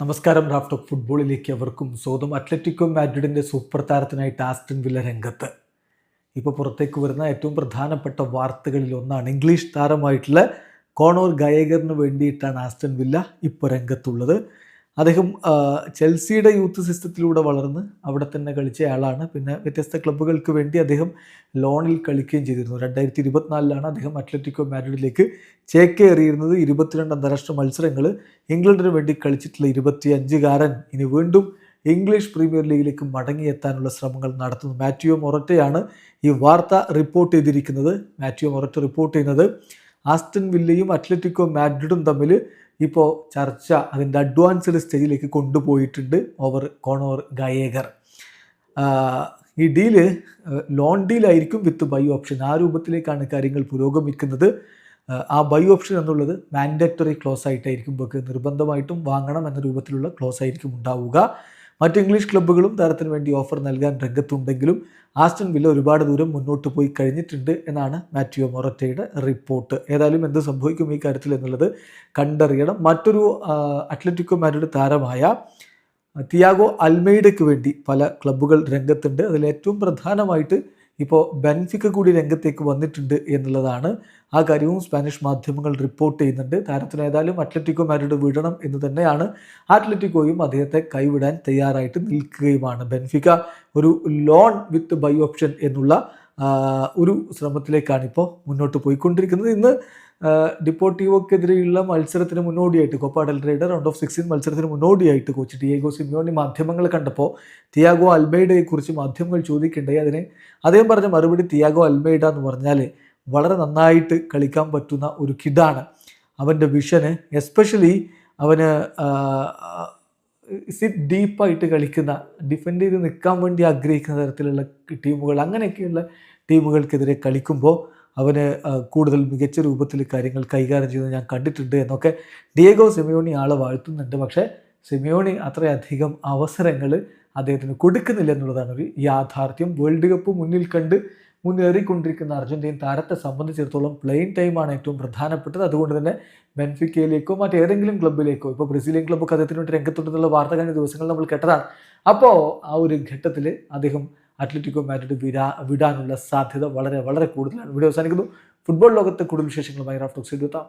നമസ്കാരം. റാഫ് ഫുട്ബോളിലേക്ക് അവർക്കും സ്വന്തം. അത്ലറ്റിക്കോ മാഡ്രിഡിൻ്റെ സൂപ്പർ താരത്തിനായിട്ട് ആസ്റ്റൺ വില്ല രംഗത്ത്. ഇപ്പോൾ പുറത്തേക്ക് വരുന്ന ഏറ്റവും പ്രധാനപ്പെട്ട വാർത്തകളിൽ ഒന്നാണ് ഇംഗ്ലീഷ് താരമായിട്ടുള്ള കോണോർ ഗയഗറിന് വേണ്ടിയിട്ടാണ് ആസ്റ്റൺ വില്ല ഇപ്പോൾ രംഗത്തുള്ളത്. അദ്ദേഹം ചെൽസിയുടെ യൂത്ത് സിസ്റ്റത്തിലൂടെ വളർന്ന് അവിടെ തന്നെ കളിച്ച ആളാണ്. പിന്നെ വ്യത്യസ്ത ക്ലബ്ബുകൾക്ക് വേണ്ടി അദ്ദേഹം ലോണിൽ കളിക്കുകയും ചെയ്തിരുന്നു. 2024 അദ്ദേഹം അത്ലറ്റിക്കോ മാഡ്രിഡിലേക്ക് ചേക്കേറിയിരുന്നത്. 22 അന്താരാഷ്ട്ര മത്സരങ്ങൾ ഇംഗ്ലണ്ടിന് വേണ്ടി കളിച്ചിട്ടുള്ള 25-കാരൻ ഇനി വീണ്ടും ഇംഗ്ലീഷ് പ്രീമിയർ ലീഗിലേക്ക് മടങ്ങിയെത്താനുള്ള ശ്രമങ്ങൾ നടത്തുന്നു. മാറ്റിയോ മൊററ്റയാണ് ഈ വാർത്ത റിപ്പോർട്ട് ചെയ്തിരിക്കുന്നത്. മാറ്റിയോ മൊററ്റ റിപ്പോർട്ട് ചെയ്യുന്നത് ആസ്റ്റൺ വില്ലയും അത്ലറ്റിക്കോ മാഡ്രിഡും തമ്മിൽ ഇപ്പോൾ ചർച്ച അതിൻ്റെ അഡ്വാൻസ്ഡ് സ്റ്റേജിലേക്ക് കൊണ്ടുപോയിട്ടുണ്ട് ഓവർ കോണോർ ഗയേഗർ. ഈ ഡീല് ലോൺ ഡീലായിരിക്കും വിത്ത് ബൈ ഓപ്ഷൻ. ആ രൂപത്തിലേക്കാണ് കാര്യങ്ങൾ പുരോഗമിക്കുന്നത്. ആ ബൈ ഓപ്ഷൻ എന്നുള്ളത് മാൻഡേറ്ററി ക്ലോസ് ആയിട്ടായിരിക്കും നിർബന്ധമായിട്ടും വാങ്ങണം എന്ന രൂപത്തിലുള്ള ക്ലോസ് ആയിരിക്കും ഉണ്ടാവുക. മറ്റ് ഇംഗ്ലീഷ് ക്ലബ്ബുകളും താരത്തിന് വേണ്ടി ഓഫർ നൽകാൻ രംഗത്തുണ്ടെങ്കിലും ആസ്റ്റൺ വില്ല ഒരുപാട് ദൂരം മുന്നോട്ട് പോയി കഴിഞ്ഞിട്ടുണ്ട് എന്നാണ് മാറ്റിയോ മൊററ്റയുടെ റിപ്പോർട്ട്. ഏതായാലും എന്ത് സംഭവിക്കും ഈ കാര്യത്തിൽ എന്നുള്ളത് കണ്ടറിയണം. മറ്റൊരു അത്ലറ്റിക്കോ മാഡ്രിഡ് താരമായ തിയാഗോ അൽമെയ്ഡയ്ക്ക് വേണ്ടി പല ക്ലബ്ബുകൾ രംഗത്തുണ്ട്. അതിലേറ്റവും പ്രധാനമായിട്ട് ഇപ്പോൾ ബെൻഫിക്ക കൂടി രംഗത്തേക്ക് വന്നിട്ടുണ്ട് എന്നുള്ളതാണ്. ആ കാര്യവും സ്പാനിഷ് മാധ്യമങ്ങൾ റിപ്പോർട്ട് ചെയ്യുന്നുണ്ട്. താരത്തിന് ഏതായാലും അത്ലറ്റിക്കോ മാഡ്രിഡ് വിടണം എന്ന് തന്നെയാണ്. അത്ലറ്റിക്കോയും അദ്ദേഹത്തെ കൈവിടാൻ തയ്യാറായിട്ട് നിൽക്കുകയുമാണ്. ബെൻഫിക്ക ഒരു ലോൺ വിത്ത് ബൈ ഓപ്ഷൻ എന്നുള്ള ഒരു ശ്രമത്തിലേക്കാണ് ഇപ്പോൾ മുന്നോട്ട് പോയിക്കൊണ്ടിരിക്കുന്നത്. ഇന്ന് ഡിപ്പോർട്ടീവോക്കെതിരെയുള്ള മത്സരത്തിന് മുന്നോടിയായിട്ട് കോപ്പ ഡെൽ റേയുടെ റൗണ്ട് ഓഫ് 16 മത്സരത്തിന് മുന്നോടിയായിട്ട് കോച്ച് ഡിയേഗോ സിമിയോണി മാധ്യമങ്ങൾ കണ്ടപ്പോൾ തിയാഗോ അൽമെയ്ഡയെ കുറിച്ച് മാധ്യമങ്ങൾ ചോദിക്കേണ്ടായി. അതിന് അദ്ദേഹം പറഞ്ഞ മറുപടി, തിയാഗോ അൽമെയ്ഡ എന്ന് പറഞ്ഞാൽ വളരെ നന്നായിട്ട് കളിക്കാൻ പറ്റുന്ന ഒരു കിഡാണ്. അവൻ്റെ വിഷന് എസ്പെഷ്യലി അവന് സിറ്റ് ഡീപ്പായിട്ട് കളിക്കുന്ന, ഡിഫെൻഡ് ചെയ്ത് നിൽക്കാൻ വേണ്ടി ആഗ്രഹിക്കുന്ന തരത്തിലുള്ള ടീമുകൾ, അങ്ങനെയൊക്കെയുള്ള ടീമുകൾക്കെതിരെ കളിക്കുമ്പോൾ അവന് കൂടുതൽ മികച്ച രൂപത്തിൽ കാര്യങ്ങൾ കൈകാര്യം ചെയ്യുന്നത് ഞാൻ കണ്ടിട്ടുണ്ട് എന്നൊക്കെ ഡിയേഗോ സിമിയോണി ആളെ വാഴ്ത്തുന്നുണ്ട്. പക്ഷേ സിമിയോണി അത്രയധികം അവസരങ്ങൾ അദ്ദേഹത്തിന് കൊടുക്കുന്നില്ല എന്നുള്ളതാണ് ഒരു യാഥാർത്ഥ്യം. വേൾഡ് കപ്പ് മുന്നിൽ കണ്ട് മുന്നേറിക്കൊണ്ടിരിക്കുന്ന അർജന്റീൻ താരത്തെ സംബന്ധിച്ചിടത്തോളം പ്ലെയിങ് ടൈമാണ് ഏറ്റവും പ്രധാനപ്പെട്ടത്. അതുകൊണ്ട് തന്നെ ബെൻഫിക്കയിലേക്കോ മറ്റേതെങ്കിലും ക്ലബ്ബിലേക്കോ, ഇപ്പോൾ ബ്രസീലിയൻ ക്ലബ്ബൊക്കെ അദ്ദേഹത്തിന് വേണ്ടി രംഗത്തുണ്ടെന്നുള്ള വാർത്ത കഴിഞ്ഞ ദിവസങ്ങളിൽ നമ്മൾ കേട്ടതാണ്. അപ്പോൾ ആ ഒരു ഘട്ടത്തിൽ അദ്ദേഹം അത്ലറ്റിക്കോ മാഡ്രിഡ് വിടാനുള്ള സാധ്യത വളരെ വളരെ കൂടുതലാണ്. വീഡിയോ അവസാനിക്കുന്നു. ഫുട്ബോൾ ലോകത്തെ കൂടുതൽ വിശേഷങ്ങളുമായി റാഫ് ടോക്സ് എത്താം.